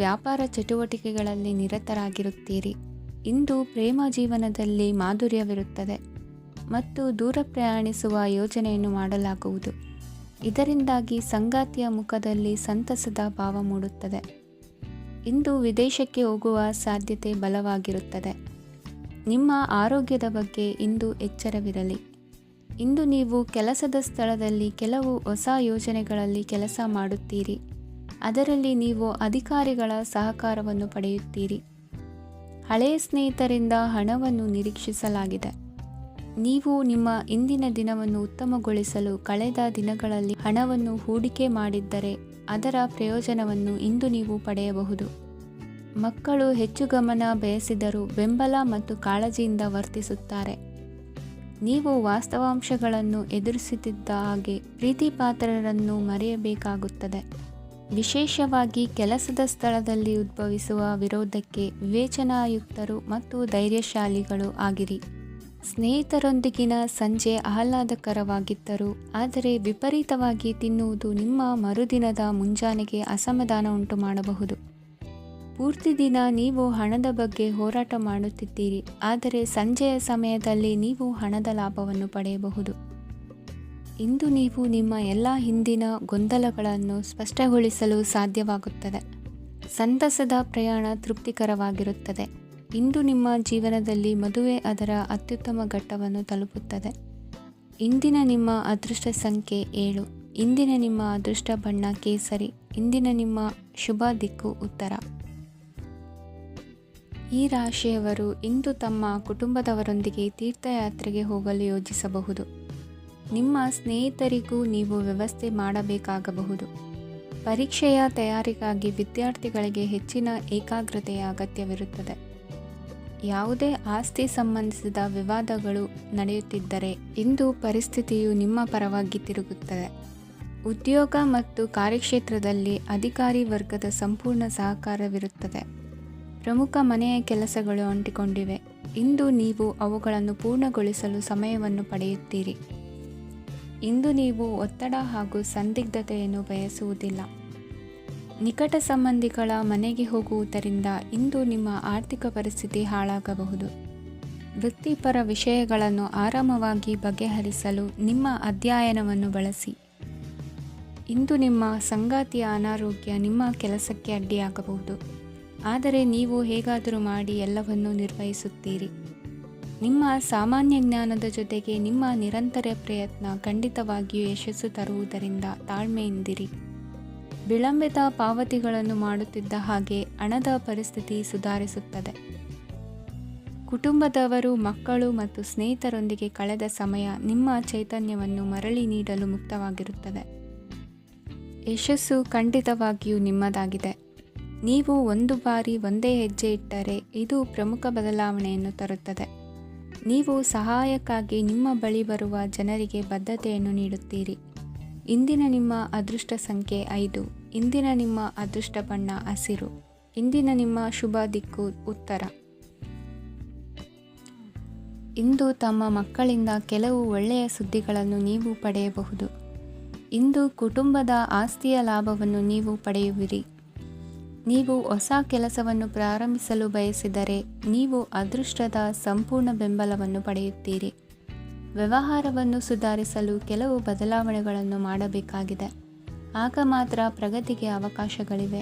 ವ್ಯಾಪಾರ ಚಟುವಟಿಕೆಗಳಲ್ಲಿ ನಿರತರಾಗಿರುತ್ತೀರಿ. ಇಂದು ಪ್ರೇಮ ಜೀವನದಲ್ಲಿ ಮಾಧುರ್ಯವಿರುತ್ತದೆ ಮತ್ತು ದೂರ ಪ್ರಯಾಣಿಸುವ ಯೋಜನೆಯನ್ನು ಮಾಡಲಾಗುವುದು. ಇದರಿಂದಾಗಿ ಸಂಗಾತಿಯ ಮುಖದಲ್ಲಿ ಸಂತಸದ ಭಾವ ಮೂಡುತ್ತದೆ. ಇಂದು ವಿದೇಶಕ್ಕೆ ಹೋಗುವ ಸಾಧ್ಯತೆ ಬಲವಾಗಿರುತ್ತದೆ. ನಿಮ್ಮ ಆರೋಗ್ಯದ ಬಗ್ಗೆ ಇಂದು ಎಚ್ಚರವಿರಲಿ. ಇಂದು ನೀವು ಕೆಲಸದ ಸ್ಥಳದಲ್ಲಿ ಕೆಲವು ಹೊಸ ಯೋಜನೆಗಳಲ್ಲಿ ಕೆಲಸ ಮಾಡುತ್ತೀರಿ. ಅದರಲ್ಲಿ ನೀವು ಅಧಿಕಾರಿಗಳ ಸಹಕಾರವನ್ನು ಪಡೆಯುತ್ತೀರಿ. ಹಳೆಯ ಸ್ನೇಹಿತರಿಂದ ಹಣವನ್ನು ನಿರೀಕ್ಷಿಸಲಾಗಿದೆ. ನೀವು ನಿಮ್ಮ ಇಂದಿನ ದಿನವನ್ನು ಉತ್ತಮಗೊಳಿಸಲು ಕಳೆದ ದಿನಗಳಲ್ಲಿ ಹಣವನ್ನು ಹೂಡಿಕೆ ಮಾಡಿದ್ದರೆ ಅದರ ಪ್ರಯೋಜನವನ್ನು ಇಂದು ನೀವು ಪಡೆಯಬಹುದು. ಮಕ್ಕಳು ಹೆಚ್ಚು ಗಮನ ಬಯಸಿದರೂ ಬೆಂಬಲ ಮತ್ತು ಕಾಳಜಿಯಿಂದ ವರ್ತಿಸುತ್ತಾರೆ. ನೀವು ವಾಸ್ತವಾಂಶಗಳನ್ನು ಎದುರಿಸುತ್ತಿದ್ದ ಹಾಗೆ ಪ್ರೀತಿಪಾತ್ರರನ್ನು ಮರೆಯಬೇಕಾಗುತ್ತದೆ. ವಿಶೇಷವಾಗಿ ಕೆಲಸದ ಸ್ಥಳದಲ್ಲಿ ಉದ್ಭವಿಸುವ ವಿರೋಧಕ್ಕೆ ವಿವೇಚನಾಯುಕ್ತರು ಮತ್ತು ಧೈರ್ಯಶಾಲಿಗಳು ಆಗಿರಿ. ಸ್ನೇಹಿತರೊಂದಿಗಿನ ಸಂಜೆ ಆಹ್ಲಾದಕರವಾಗಿದ್ದರೂ ಆದರೆ ವಿಪರೀತವಾಗಿ ತಿನ್ನುವುದು ನಿಮ್ಮ ಮರುದಿನದ ಮುಂಜಾನೆಗೆ ಅಸಮಾಧಾನ ಉಂಟು ಮಾಡಬಹುದು. ಪೂರ್ತಿ ದಿನ ನೀವು ಹಣದ ಬಗ್ಗೆ ಹೋರಾಟ ಮಾಡುತ್ತಿದ್ದೀರಿ, ಆದರೆ ಸಂಜೆಯ ಸಮಯದಲ್ಲಿ ನೀವು ಹಣದ ಲಾಭವನ್ನು ಪಡೆಯಬಹುದು. ಇಂದು ನೀವು ನಿಮ್ಮ ಎಲ್ಲ ಹಿಂದಿನ ಗೊಂದಲಗಳನ್ನು ಸ್ಪಷ್ಟಗೊಳಿಸಲು ಸಾಧ್ಯವಾಗುತ್ತದೆ. ಸಂತಸದ ಪ್ರಯಾಣ ತೃಪ್ತಿಕರವಾಗಿರುತ್ತದೆ. ಇಂದು ನಿಮ್ಮ ಜೀವನದಲ್ಲಿ ಮದುವೆ ಅದರ ಅತ್ಯುತ್ತಮ ಘಟ್ಟವನ್ನು ತಲುಪುತ್ತದೆ. ಇಂದಿನ ನಿಮ್ಮ ಅದೃಷ್ಟ ಸಂಖ್ಯೆ 7. ಇಂದಿನ ನಿಮ್ಮ ಅದೃಷ್ಟ ಬಣ್ಣ ಕೇಸರಿ. ಇಂದಿನ ನಿಮ್ಮ ಶುಭ ದಿಕ್ಕು ಉತ್ತರ. ಈ ರಾಶಿಯವರು ಇಂದು ತಮ್ಮ ಕುಟುಂಬದವರೊಂದಿಗೆ ತೀರ್ಥಯಾತ್ರೆಗೆ ಹೋಗಲು ಯೋಜಿಸಬಹುದು. ನಿಮ್ಮ ಸ್ನೇಹಿತರಿಗೂ ನೀವು ವ್ಯವಸ್ಥೆ ಮಾಡಬೇಕಾಗಬಹುದು. ಪರೀಕ್ಷೆಯ ತಯಾರಿಗಾಗಿ ವಿದ್ಯಾರ್ಥಿಗಳಿಗೆ ಹೆಚ್ಚಿನ ಏಕಾಗ್ರತೆಯ ಅಗತ್ಯವಿರುತ್ತದೆ. ಯಾವುದೇ ಆಸ್ತಿ ಸಂಬಂಧಿಸಿದ ವಿವಾದಗಳು ನಡೆಯುತ್ತಿದ್ದರೆ ಇಂದು ಪರಿಸ್ಥಿತಿಯು ನಿಮ್ಮ ಪರವಾಗಿ ತಿರುಗುತ್ತದೆ. ಉದ್ಯೋಗ ಮತ್ತು ಕಾರ್ಯಕ್ಷೇತ್ರದಲ್ಲಿ ಅಧಿಕಾರಿ ವರ್ಗದ ಸಂಪೂರ್ಣ ಸಹಕಾರವಿರುತ್ತದೆ. ಪ್ರಮುಖ ಮನೆಯ ಕೆಲಸಗಳು ಅಂಟಿಕೊಂಡಿವೆ. ಇಂದು ನೀವು ಅವುಗಳನ್ನು ಪೂರ್ಣಗೊಳಿಸಲು ಸಮಯವನ್ನು ಪಡೆಯುತ್ತೀರಿ. ಇಂದು ನೀವು ಒತ್ತಡ ಹಾಗೂ ಸಂದಿಗ್ಧತೆಯನ್ನು ಬಯಸುವುದಿಲ್ಲ. ನಿಕಟ ಸಂಬಂಧಿಗಳ ಮನೆಗೆ ಹೋಗುವುದರಿಂದ ಇಂದು ನಿಮ್ಮ ಆರ್ಥಿಕ ಪರಿಸ್ಥಿತಿ ಹಾಳಾಗಬಹುದು. ವೃತ್ತಿಪರ ವಿಷಯಗಳನ್ನು ಆರಾಮವಾಗಿ ಬಗೆಹರಿಸಲು ನಿಮ್ಮ ಅಧ್ಯಯನವನ್ನು ಬಳಸಿ. ಇಂದು ನಿಮ್ಮ ಸಂಗಾತಿಯ ಅನಾರೋಗ್ಯ ನಿಮ್ಮ ಕೆಲಸಕ್ಕೆ ಅಡ್ಡಿಯಾಗಬಹುದು, ಆದರೆ ನೀವು ಹೇಗಾದರೂ ಮಾಡಿ ಎಲ್ಲವನ್ನೂ ನಿರ್ವಹಿಸುತ್ತೀರಿ. ನಿಮ್ಮ ಸಾಮಾನ್ಯ ಜ್ಞಾನದ ಜೊತೆಗೆ ನಿಮ್ಮ ನಿರಂತರ ಪ್ರಯತ್ನ ಖಂಡಿತವಾಗಿಯೂ ಯಶಸ್ಸು ತರುವುದರಿಂದ ತಾಳ್ಮೆಯಿಂದಿರಿ. ವಿಳಂಬಿತ ಪಾವತಿಗಳನ್ನು ಮಾಡುತ್ತಿದ್ದ ಹಾಗೆ ಹಣದ ಪರಿಸ್ಥಿತಿ ಸುಧಾರಿಸುತ್ತದೆ. ಕುಟುಂಬದವರು, ಮಕ್ಕಳು ಮತ್ತು ಸ್ನೇಹಿತರೊಂದಿಗೆ ಕಳೆದ ಸಮಯ ನಿಮ್ಮ ಚೈತನ್ಯವನ್ನು ಮರಳಿ ನೀಡಲು ಮುಕ್ತವಾಗಿರುತ್ತದೆ. ಯಶಸ್ಸು ಖಂಡಿತವಾಗಿಯೂ ನಿಮ್ಮದಾಗಿದೆ. ನೀವು ಒಂದು ಬಾರಿ ಒಂದೇ ಹೆಜ್ಜೆ ಇಟ್ಟರೆ ಇದು ಪ್ರಮುಖ ಬದಲಾವಣೆಯನ್ನು ತರುತ್ತದೆ. ನೀವು ಸಹಾಯಕ್ಕಾಗಿ ನಿಮ್ಮ ಬಳಿ ಬರುವ ಜನರಿಗೆ ಬದ್ಧತೆಯನ್ನು ನೀಡುತ್ತೀರಿ. ಇಂದಿನ ನಿಮ್ಮ ಅದೃಷ್ಟ ಸಂಖ್ಯೆ 5. ಇಂದಿನ ನಿಮ್ಮ ಅದೃಷ್ಟ ಬಣ್ಣ ಹಸಿರು. ಇಂದಿನ ನಿಮ್ಮ ಶುಭ ದಿಕ್ಕು ಉತ್ತರ. ಇಂದು ತಮ್ಮ ಮಕ್ಕಳಿಂದ ಕೆಲವು ಒಳ್ಳೆಯ ಸುದ್ದಿಗಳನ್ನು ನೀವು ಪಡೆಯಬಹುದು. ಇಂದು ಕುಟುಂಬದ ಆಸ್ತಿಯ ಲಾಭವನ್ನು ನೀವು ಪಡೆಯುವಿರಿ. ನೀವು ಹೊಸ ಕೆಲಸವನ್ನು ಪ್ರಾರಂಭಿಸಲು ಬಯಸಿದರೆ ನೀವು ಅದೃಷ್ಟದ ಸಂಪೂರ್ಣ ಬೆಂಬಲವನ್ನು ಪಡೆಯುತ್ತೀರಿ. ವ್ಯವಹಾರವನ್ನು ಸುಧಾರಿಸಲು ಕೆಲವು ಬದಲಾವಣೆಗಳನ್ನು ಮಾಡಬೇಕಾಗಿದೆ. ಆಗ ಮಾತ್ರ ಪ್ರಗತಿಗೆ ಅವಕಾಶಗಳಿವೆ.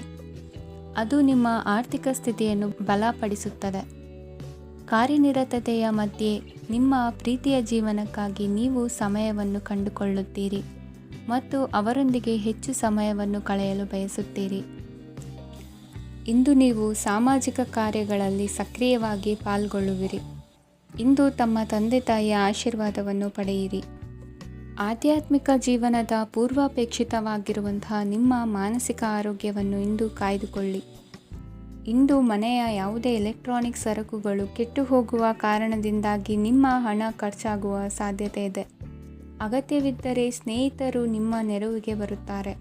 ಅದು ನಿಮ್ಮ ಆರ್ಥಿಕ ಸ್ಥಿತಿಯನ್ನು ಬಲಪಡಿಸುತ್ತದೆ. ಕಾರ್ಯನಿರತತೆಯ ಮಧ್ಯೆ ನಿಮ್ಮ ಪ್ರೀತಿಯ ಜೀವನಕ್ಕಾಗಿ ನೀವು ಸಮಯವನ್ನು ಕಂಡುಕೊಳ್ಳುತ್ತೀರಿ ಮತ್ತು ಅವರೊಂದಿಗೆ ಹೆಚ್ಚು ಸಮಯವನ್ನು ಕಳೆಯಲು ಬಯಸುತ್ತೀರಿ. ಇಂದು ನೀವು ಸಾಮಾಜಿಕ ಕಾರ್ಯಗಳಲ್ಲಿ ಸಕ್ರಿಯವಾಗಿ ಪಾಲ್ಗೊಳ್ಳುವಿರಿ. ಇಂದು ತಮ್ಮ ತಂದೆ ತಾಯಿಯ ಆಶೀರ್ವಾದವನ್ನು ಪಡೆಯಿರಿ. ಆಧ್ಯಾತ್ಮಿಕ ಜೀವನದ ಪೂರ್ವಾಪೇಕ್ಷಿತವಾಗಿರುವಂತಹ ನಿಮ್ಮ ಮಾನಸಿಕ ಆರೋಗ್ಯವನ್ನು ಇಂದು ಕಾಯ್ದುಕೊಳ್ಳಿ. ಇಂದು ಮನೆಯ ಯಾವುದೇ ಎಲೆಕ್ಟ್ರಾನಿಕ್ ಸರಕುಗಳು ಕೆಟ್ಟು ಹೋಗುವ ಕಾರಣದಿಂದಾಗಿ ನಿಮ್ಮ ಹಣ ಖರ್ಚಾಗುವ ಸಾಧ್ಯತೆ ಇದೆ. ಅಗತ್ಯವಿದ್ದರೆ ಸ್ನೇಹಿತರು ನಿಮ್ಮ ನೆರವಿಗೆ ಬರುತ್ತಾರೆ.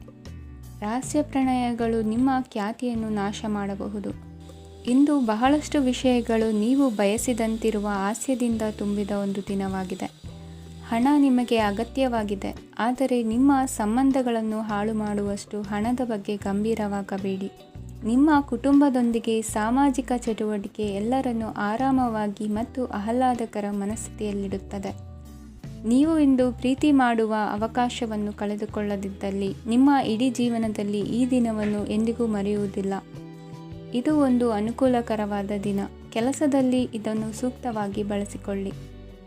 ರಹಸ್ಯ ಪ್ರಣಯಗಳು ನಿಮ್ಮ ಖ್ಯಾತಿಯನ್ನು ನಾಶ ಮಾಡಬಹುದು. ಇಂದು ಬಹಳಷ್ಟು ವಿಷಯಗಳು ನೀವು ಬಯಸಿದಂತಿರುವ ಹಾಸ್ಯದಿಂದ ತುಂಬಿದ ಒಂದು ದಿನವಾಗಿದೆ. ಹಣ ನಿಮಗೆ ಅಗತ್ಯವಾಗಿದೆ, ಆದರೆ ನಿಮ್ಮ ಸಂಬಂಧಗಳನ್ನು ಹಾಳು ಮಾಡುವಷ್ಟು ಹಣದ ಬಗ್ಗೆ ಗಂಭೀರವಾಗಬೇಡಿ. ನಿಮ್ಮ ಕುಟುಂಬದೊಂದಿಗೆ ಸಾಮಾಜಿಕ ಚಟುವಟಿಕೆ ಎಲ್ಲರನ್ನೂ ಆರಾಮವಾಗಿ ಮತ್ತು ಆಹ್ಲಾದಕರ ಮನಸ್ಥಿತಿಯಲ್ಲಿಡುತ್ತದೆ. ನೀವು ಇಂದು ಪ್ರೀತಿ ಮಾಡುವ ಅವಕಾಶವನ್ನು ಕಳೆದುಕೊಳ್ಳದಿದ್ದಲ್ಲಿ ನಿಮ್ಮ ಇಡೀ ಜೀವನದಲ್ಲಿ ಈ ದಿನವನ್ನು ಎಂದಿಗೂ ಮರೆಯುವುದಿಲ್ಲ. ಇದು ಒಂದು ಅನುಕೂಲಕರವಾದ ದಿನ. ಕೆಲಸದಲ್ಲಿ ಇದನ್ನು ಸೂಕ್ತವಾಗಿ ಬಳಸಿಕೊಳ್ಳಿ.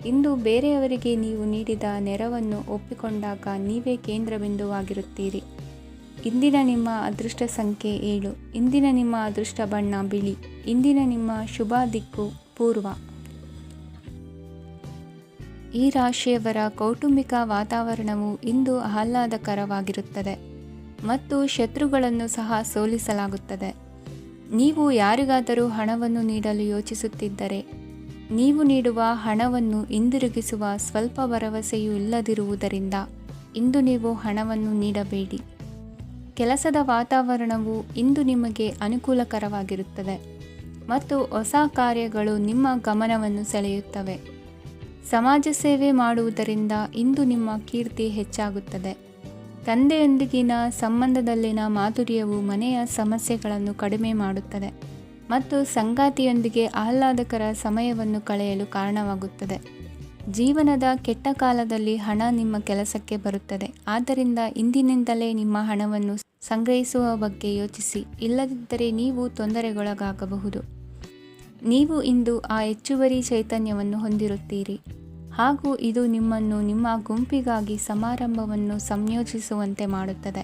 ಇಂದು ಬೇರೆಯವರಿಗೆ ನೀವು ನೀಡಿದ ನೆರವನ್ನು ಒಪ್ಪಿಕೊಂಡಾಗ ನೀವೇ ಕೇಂದ್ರಬಿಂದುವಾಗಿರುತ್ತೀರಿ. ಇಂದಿನ ನಿಮ್ಮ ಅದೃಷ್ಟ ಸಂಖ್ಯೆ 7. ಇಂದಿನ ನಿಮ್ಮ ಅದೃಷ್ಟ ಬಣ್ಣ ಬಿಳಿ. ಇಂದಿನ ನಿಮ್ಮ ಶುಭ ದಿಕ್ಕು ಪೂರ್ವ. ಈ ರಾಶಿಯವರ ಕೌಟುಂಬಿಕ ವಾತಾವರಣವು ಇಂದು ಆಹ್ಲಾದಕರವಾಗಿರುತ್ತದೆ ಮತ್ತು ಶತ್ರುಗಳನ್ನು ಸಹ ಸೋಲಿಸಲಾಗುತ್ತದೆ. ನೀವು ಯಾರಿಗಾದರೂ ಹಣವನ್ನು ನೀಡಲು ಯೋಚಿಸುತ್ತಿದ್ದರೆ, ನೀವು ನೀಡುವ ಹಣವನ್ನು ಹಿಂದಿರುಗಿಸುವ ಸ್ವಲ್ಪ ಭರವಸೆಯೂ ಇಲ್ಲದಿರುವುದರಿಂದ ಇಂದು ನೀವು ಹಣವನ್ನು ನೀಡಬೇಡಿ. ಕೆಲಸದ ವಾತಾವರಣವು ಇಂದು ನಿಮಗೆ ಅನುಕೂಲಕರವಾಗಿರುತ್ತದೆ ಮತ್ತು ಹೊಸ ಕಾರ್ಯಗಳು ನಿಮ್ಮ ಗಮನವನ್ನು ಸೆಳೆಯುತ್ತವೆ. ಸಮಾಜ ಸೇವೆ ಮಾಡುವುದರಿಂದ ಇಂದು ನಿಮ್ಮ ಕೀರ್ತಿ ಹೆಚ್ಚಾಗುತ್ತದೆ. ತಂದೆಯೊಂದಿಗಿನ ಸಂಬಂಧದಲ್ಲಿನ ಮಾಧುರ್ಯವು ಮನೆಯ ಸಮಸ್ಯೆಗಳನ್ನು ಕಡಿಮೆ ಮಾಡುತ್ತದೆ ಮತ್ತು ಸಂಗಾತಿಯೊಂದಿಗೆ ಆಹ್ಲಾದಕರ ಸಮಯವನ್ನು ಕಳೆಯಲು ಕಾರಣವಾಗುತ್ತದೆ. ಜೀವನದ ಕೆಟ್ಟ ಕಾಲದಲ್ಲಿ ಹಣ ನಿಮ್ಮ ಕೆಲಸಕ್ಕೆ ಬರುತ್ತದೆ. ಆದ್ದರಿಂದ ಇಂದಿನಿಂದಲೇ ನಿಮ್ಮ ಹಣವನ್ನು ಸಂಗ್ರಹಿಸುವ ಬಗ್ಗೆ ಯೋಚಿಸಿ, ಇಲ್ಲದಿದ್ದರೆ ನೀವು ತೊಂದರೆಗೊಳಗಾಗಬಹುದು. ನೀವು ಇಂದು ಆ ಹೆಚ್ಚುವರಿ ಚೈತನ್ಯವನ್ನು ಹೊಂದಿರುತ್ತೀರಿ ಹಾಗೂ ಇದು ನಿಮ್ಮನ್ನು ನಿಮ್ಮ ಗುಂಪಿಗಾಗಿ ಸಮಾರಂಭವನ್ನು ಸಂಯೋಜಿಸುವಂತೆ ಮಾಡುತ್ತದೆ.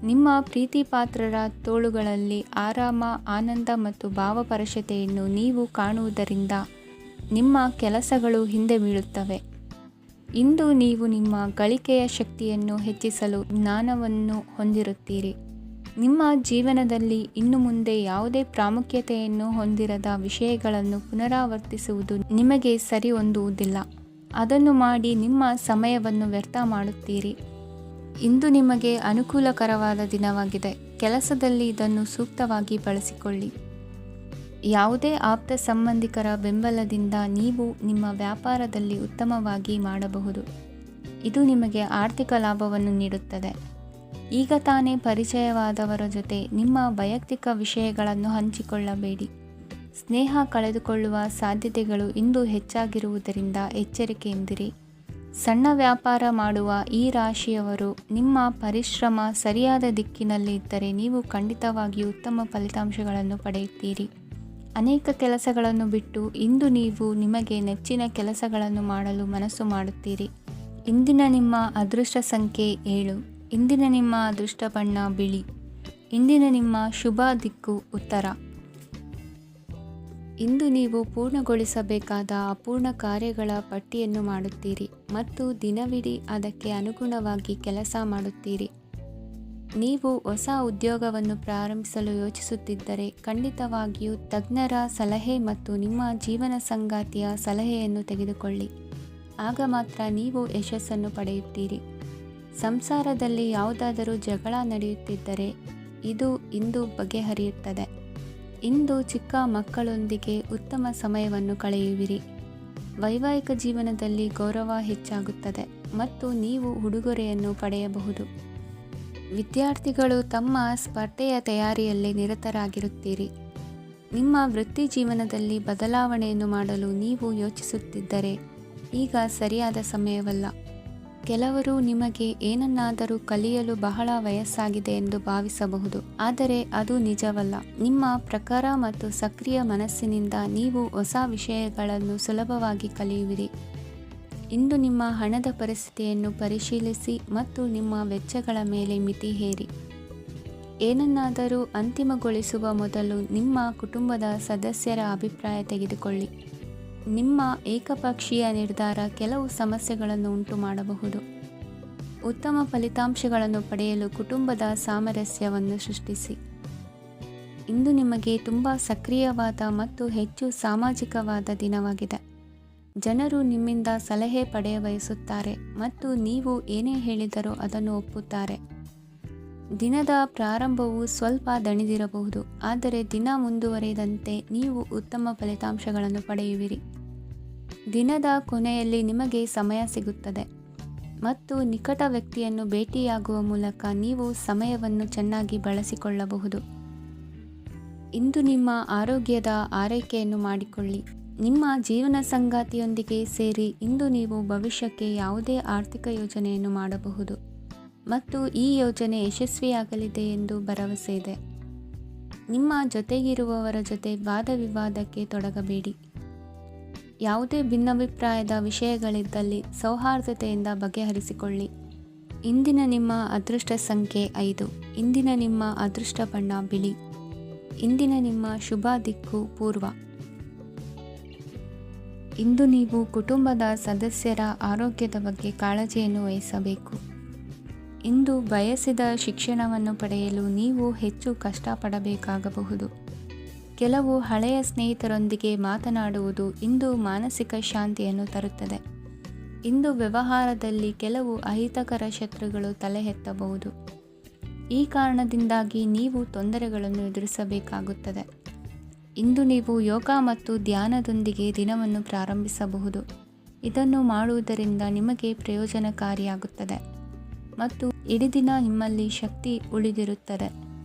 ನಿಮ್ಮ ಪ್ರೀತಿಪಾತ್ರರ ತೋಳುಗಳಲ್ಲಿ ಆರಾಮ, ಆನಂದ ಮತ್ತು ಭಾವಪರಶತೆಯನ್ನು ನೀವು ಕಾಣುವುದರಿಂದ ನಿಮ್ಮ ಕೆಲಸಗಳು ಹಿಂದೆ ಬೀಳುತ್ತವೆ. ಇಂದು ನೀವು ನಿಮ್ಮ ಗಳಿಕೆಯ ಶಕ್ತಿಯನ್ನು ಹೆಚ್ಚಿಸಲು ಜ್ಞಾನವನ್ನು ಹೊಂದಿರುತ್ತೀರಿ. ನಿಮ್ಮ ಜೀವನದಲ್ಲಿ ಇನ್ನು ಮುಂದೆ ಯಾವುದೇ ಪ್ರಾಮುಖ್ಯತೆಯನ್ನು ಹೊಂದಿರದ ವಿಷಯಗಳನ್ನು ಪುನರಾವರ್ತಿಸುವುದು ನಿಮಗೆ ಸರಿ ಹೊಂದುವುದಿಲ್ಲ. ಅದನ್ನು ಮಾಡಿ ನಿಮ್ಮ ಸಮಯವನ್ನು ವ್ಯರ್ಥ ಮಾಡುತ್ತೀರಿ. ಇಂದು ನಿಮಗೆ ಅನುಕೂಲಕರವಾದ ದಿನವಾಗಿದೆ. ಕೆಲಸದಲ್ಲಿ ಇದನ್ನು ಸೂಕ್ತವಾಗಿ ಬಳಸಿಕೊಳ್ಳಿ. ಯಾವುದೇ ಆಪ್ತ ಸಂಬಂಧಿಕರ ಬೆಂಬಲದಿಂದ ನೀವು ನಿಮ್ಮ ವ್ಯಾಪಾರದಲ್ಲಿ ಉತ್ತಮವಾಗಿ ಮಾಡಬಹುದು. ಇದು ನಿಮಗೆ ಆರ್ಥಿಕ ಲಾಭವನ್ನು ನೀಡುತ್ತದೆ. ಈಗ ತಾನೇ ಪರಿಚಯವಾದವರ ಜೊತೆ ನಿಮ್ಮ ವೈಯಕ್ತಿಕ ವಿಷಯಗಳನ್ನು ಹಂಚಿಕೊಳ್ಳಬೇಡಿ. ಸ್ನೇಹ ಕಳೆದುಕೊಳ್ಳುವ ಸಾಧ್ಯತೆಗಳು ಇಂದು ಹೆಚ್ಚಾಗಿರುವುದರಿಂದ ಎಚ್ಚರಿಕೆಯಿಂದಿರಿ. ಸಣ್ಣ ವ್ಯಾಪಾರ ಮಾಡುವ ಈ ರಾಶಿಯವರು ನಿಮ್ಮ ಪರಿಶ್ರಮ ಸರಿಯಾದ ದಿಕ್ಕಿನಲ್ಲಿ ಇದ್ದರೆ ನೀವು ಖಂಡಿತವಾಗಿಯೂ ಉತ್ತಮ ಫಲಿತಾಂಶಗಳನ್ನು ಪಡೆಯುತ್ತೀರಿ. ಅನೇಕ ಕೆಲಸಗಳನ್ನು ಬಿಟ್ಟು ಇಂದು ನೀವು ನಿಮಗೆ ನೆಚ್ಚಿನ ಕೆಲಸಗಳನ್ನು ಮಾಡಲು ಮನಸ್ಸು ಮಾಡುತ್ತೀರಿ. ಇಂದಿನ ನಿಮ್ಮ ಅದೃಷ್ಟ ಸಂಖ್ಯೆ 7. ಇಂದಿನ ನಿಮ್ಮ ಅದೃಷ್ಟ ಬಣ್ಣ ಬಿಳಿ. ಇಂದಿನ ನಿಮ್ಮ ಶುಭ ದಿಕ್ಕು ಉತ್ತರ. ಇಂದು ನೀವು ಪೂರ್ಣಗೊಳಿಸಬೇಕಾದ ಅಪೂರ್ಣ ಕಾರ್ಯಗಳ ಪಟ್ಟಿಯನ್ನು ಮಾಡುತ್ತೀರಿ ಮತ್ತು ದಿನವಿಡೀ ಅದಕ್ಕೆ ಅನುಗುಣವಾಗಿ ಕೆಲಸ ಮಾಡುತ್ತೀರಿ. ನೀವು ಹೊಸ ಉದ್ಯೋಗವನ್ನು ಪ್ರಾರಂಭಿಸಲು ಯೋಚಿಸುತ್ತಿದ್ದರೆ ಖಂಡಿತವಾಗಿಯೂ ತಜ್ಞರ ಸಲಹೆ ಮತ್ತು ನಿಮ್ಮ ಜೀವನ ಸಂಗಾತಿಯ ಸಲಹೆಯನ್ನು ತೆಗೆದುಕೊಳ್ಳಿ. ಆಗ ಮಾತ್ರ ನೀವು ಯಶಸ್ಸನ್ನು ಪಡೆಯುತ್ತೀರಿ. ಸಂಸಾರದಲ್ಲಿ ಯಾವುದಾದರೂ ಜಗಳ ನಡೆಯುತ್ತಿದ್ದರೆ ಇದು ಇಂದು ಬಗೆಹರಿಯುತ್ತದೆ. ಇಂದು ಚಿಕ್ಕ ಮಕ್ಕಳೊಂದಿಗೆ ಉತ್ತಮ ಸಮಯವನ್ನು ಕಳೆಯುವಿರಿ. ವೈವಾಹಿಕ ಜೀವನದಲ್ಲಿ ಗೌರವ ಹೆಚ್ಚಾಗುತ್ತದೆ ಮತ್ತು ನೀವು ಉಡುಗೊರೆಯನ್ನು ಪಡೆಯಬಹುದು. ವಿದ್ಯಾರ್ಥಿಗಳು ತಮ್ಮ ಸ್ಪರ್ಧೆಯ ತಯಾರಿಯಲ್ಲಿ ನಿರತರಾಗಿರುತ್ತೀರಿ. ನಿಮ್ಮ ವೃತ್ತಿ ಜೀವನದಲ್ಲಿ ಬದಲಾವಣೆಯನ್ನು ಮಾಡಲು ನೀವು ಯೋಚಿಸುತ್ತಿದ್ದರೆ ಈಗ ಸರಿಯಾದ ಸಮಯವಲ್ಲ. ಕೆಲವರು ನಿಮಗೆ ಏನನ್ನಾದರೂ ಕಲಿಯಲು ಬಹಳ ವಯಸ್ಸಾಗಿದೆ ಎಂದು ಭಾವಿಸಬಹುದು, ಆದರೆ ಅದು ನಿಜವಲ್ಲ. ನಿಮ್ಮ ಪ್ರಖರ ಮತ್ತು ಸಕ್ರಿಯ ಮನಸ್ಸಿನಿಂದ ನೀವು ಹೊಸ ವಿಷಯಗಳನ್ನು ಸುಲಭವಾಗಿ ಕಲಿಯುವಿರಿ. ಇಂದು ನಿಮ್ಮ ಹಣದ ಪರಿಸ್ಥಿತಿಯನ್ನು ಪರಿಶೀಲಿಸಿ ಮತ್ತು ನಿಮ್ಮ ವೆಚ್ಚಗಳ ಮೇಲೆ ಮಿತಿ ಹೇರಿ. ಏನನ್ನಾದರೂ ಅಂತಿಮಗೊಳಿಸುವ ಮೊದಲು ನಿಮ್ಮ ಕುಟುಂಬದ ಸದಸ್ಯರ ಅಭಿಪ್ರಾಯ ತೆಗೆದುಕೊಳ್ಳಿ. ನಿಮ್ಮ ಏಕಪಕ್ಷೀಯ ನಿರ್ಧಾರ ಕೆಲವು ಸಮಸ್ಯೆಗಳನ್ನು ಉಂಟು ಮಾಡಬಹುದು. ಉತ್ತಮ ಫಲಿತಾಂಶಗಳನ್ನು ಪಡೆಯಲು ಕುಟುಂಬದ ಸಾಮರಸ್ಯವನ್ನು ಸೃಷ್ಟಿಸಿ. ಇಂದು ನಿಮಗೆ ತುಂಬ ಸಕ್ರಿಯವಾದ ಮತ್ತು ಹೆಚ್ಚು ಸಾಮಾಜಿಕವಾದ ದಿನವಾಗಿದೆ. ಜನರು ನಿಮ್ಮಿಂದ ಸಲಹೆ ಪಡೆಯ ಬಯಸುತ್ತಾರೆ ಮತ್ತು ನೀವು ಏನೇ ಹೇಳಿದರೂ ಅದನ್ನು ಒಪ್ಪುತ್ತಾರೆ. ದಿನದ ಪ್ರಾರಂಭವು ಸ್ವಲ್ಪ ದಣಿದಿರಬಹುದು, ಆದರೆ ದಿನ ಮುಂದುವರಿದಂತೆ ನೀವು ಉತ್ತಮ ಫಲಿತಾಂಶಗಳನ್ನು ಪಡೆಯುವಿರಿ. ದಿನದ ಕೊನೆಯಲ್ಲಿ ನಿಮಗೆ ಸಮಯ ಸಿಗುತ್ತದೆ ಮತ್ತು ನಿಕಟ ವ್ಯಕ್ತಿಯನ್ನು ಭೇಟಿಯಾಗುವ ಮೂಲಕ ನೀವು ಸಮಯವನ್ನು ಚೆನ್ನಾಗಿ ಬಳಸಿಕೊಳ್ಳಬಹುದು. ಇಂದು ನಿಮ್ಮ ಆರೋಗ್ಯದ ಆರೈಕೆಯನ್ನು ಮಾಡಿಕೊಳ್ಳಿ. ನಿಮ್ಮ ಜೀವನ ಸಂಗಾತಿಯೊಂದಿಗೆ ಸೇರಿ ಇಂದು ನೀವು ಭವಿಷ್ಯಕ್ಕೆ ಯಾವುದೇ ಆರ್ಥಿಕ ಯೋಜನೆಯನ್ನು ಮಾಡಬಹುದು ಮತ್ತು ಈ ಯೋಜನೆ ಯಶಸ್ವಿಯಾಗಲಿದೆ ಎಂದು ಭರವಸೆ ಇದೆ. ನಿಮ್ಮ ಜೊತೆಗಿರುವವರ ಜೊತೆ ವಾದ ವಿವಾದಕ್ಕೆ ತೊಡಗಬೇಡಿ. ಯಾವುದೇ ಭಿನ್ನಾಭಿಪ್ರಾಯದ ವಿಷಯಗಳಿದ್ದಲ್ಲಿ ಸೌಹಾರ್ದತೆಯಿಂದ ಬಗೆಹರಿಸಿಕೊಳ್ಳಿ. ಇಂದಿನ ನಿಮ್ಮ ಅದೃಷ್ಟ ಸಂಖ್ಯೆ 5. ಇಂದಿನ ನಿಮ್ಮ ಅದೃಷ್ಟ ಬಣ್ಣ ಬಿಳಿ. ಇಂದಿನ ನಿಮ್ಮ ಶುಭ ದಿಕ್ಕು ಪೂರ್ವ. ಇಂದು ನೀವು ಕುಟುಂಬದ ಸದಸ್ಯರ ಆರೋಗ್ಯದ ಬಗ್ಗೆ ಕಾಳಜಿಯನ್ನು ವಹಿಸಬೇಕು. ಇಂದು ಬಯಸಿದ ಶಿಕ್ಷಣವನ್ನು ಪಡೆಯಲು ನೀವು ಹೆಚ್ಚು ಕಷ್ಟಪಡಬೇಕಾಗಬಹುದು. ಕೆಲವು ಹಳೆಯ ಸ್ನೇಹಿತರೊಂದಿಗೆ ಮಾತನಾಡುವುದು ಇಂದು ಮಾನಸಿಕ ಶಾಂತಿಯನ್ನು ತರುತ್ತದೆ. ಇಂದು ವ್ಯವಹಾರದಲ್ಲಿ ಕೆಲವು ಅಹಿತಕರ ಶತ್ರುಗಳು ತಲೆ ಎತ್ತಬಹುದು. ಈ ಕಾರಣದಿಂದಾಗಿ ನೀವು ತೊಂದರೆಗಳನ್ನು ಎದುರಿಸಬೇಕಾಗುತ್ತದೆ. ಇಂದು ನೀವು ಯೋಗ ಮತ್ತು ಧ್ಯಾನದೊಂದಿಗೆ ದಿನವನ್ನು ಪ್ರಾರಂಭಿಸಬಹುದು. ಇದನ್ನು ಮಾಡುವುದರಿಂದ ನಿಮಗೆ ಪ್ರಯೋಜನಕಾರಿಯಾಗುತ್ತದೆ ಮತ್ತು ಇಡೀ ದಿನ ನಿಮ್ಮಲ್ಲಿ ಶಕ್ತಿ ಉಳಿದಿರುತ್ತದೆ.